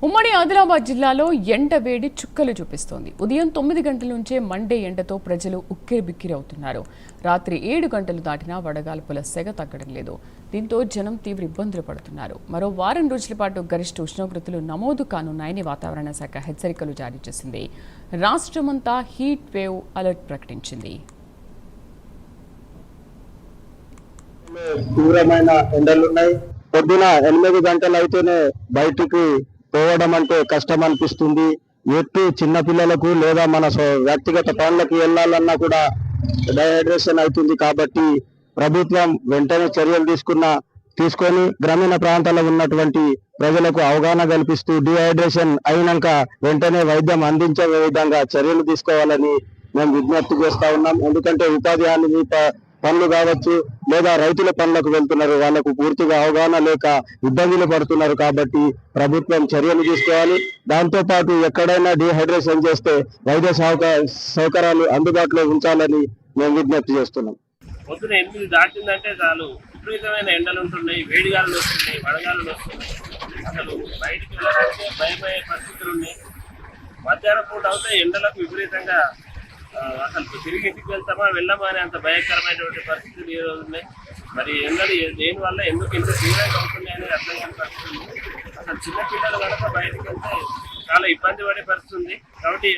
ఉమ్మడి ఆదిలాబాద్ జిల్లాలో ఎండ వేడి చుక్కలు చూపిస్తోంది. ఉదయం 9 గంటల నుంచే మండే ఎండతో ప్రజలు ఉక్కిరిబిక్కిరి అవుతున్నారు. రాత్రి 7 గంటలు దాటినా వడగాల్పుల సెగ తగ్గడం లేదు. దీంతో జనం తీవ్ర ఇబ్బందులు పడుతున్నారు. మరో వారం రోజుల పాటు గరిష్ట ఉష్ణోగ్రతలు నమోదు కానున్నాయని వాతావరణ శాఖ హెచ్చరికలు జారీ చేసింది. రాష్ట్రమంతా హీట్ వేవ్ అలర్ట్ ప్రకటించింది. తీవ్రమైన ఎండలున్నాయి. పొద్దున 8 గంటలు అయితేనే బయటికి పోవడం అంటే కష్టం అనిపిస్తుంది. ఎటు చిన్న పిల్లలకు లేదా మన వ్యక్తిగత పనులకు వెళ్ళాలన్నా కూడా డైహైడ్రేషన్ అవుతుంది. కాబట్టి ప్రభుత్వం వెంటనే చర్యలు తీసుకొని గ్రామీణ ప్రాంతాల్లో ఉన్నటువంటి ప్రజలకు అవగాహన కల్పిస్తూ డిహైడ్రేషన్ అయినాక వెంటనే వైద్యం అందించే విధంగా చర్యలు తీసుకోవాలని మేము విజ్ఞప్తి చేస్తా ఉన్నాం. ఎందుకంటే ఉపాధి హామీ పనులు కావచ్చు లేదా రైతుల పనులకు వెళ్తున్నారు, వాళ్లకు పూర్తిగా అవగాహన లేక ఇబ్బందులు పడుతున్నారు. కాబట్టి ప్రభుత్వం చర్యలు తీసుకోవాలి. దాంతో పాటు ఎక్కడైనా డిహైడ్రేషన్ చేస్తే వైద్య సౌకర్యాలు అందుబాటులో ఉంచాలని మేము విజ్ఞప్తి చేస్తున్నాం. పొద్దున 8 దాటిందంటే చాలు విపరీతమైన ఎండలు ఉంటున్నాయి, వేడిగాలు వస్తున్నాయి, వడగాలు వస్తున్నాయి. అసలు బయటికి వెళ్ళడానికి భయపడే పరిస్థితులు ఉన్నాయి. మధ్యాహ్నం పూట అవుతే ఎండలకు విపరీతంగా అసలు తిరిగి ఇంటికి వెళ్తామా వెళ్ళామా అనే అంత భయంకరమైనటువంటి పరిస్థితులు ఈ రోజు ఉన్నాయి. మరి ఎండలు దేనివల్ల ఎందుకు ఇంత తీవ్రంగా అవుతున్నాయి అనేది అర్థం కాని పరిస్థితి ఉంది. అసలు చిన్నపిల్లలు కనుక బయటకు వెళ్తే చాలా ఇబ్బంది పడే పరిస్థితి ఉంది. కాబట్టి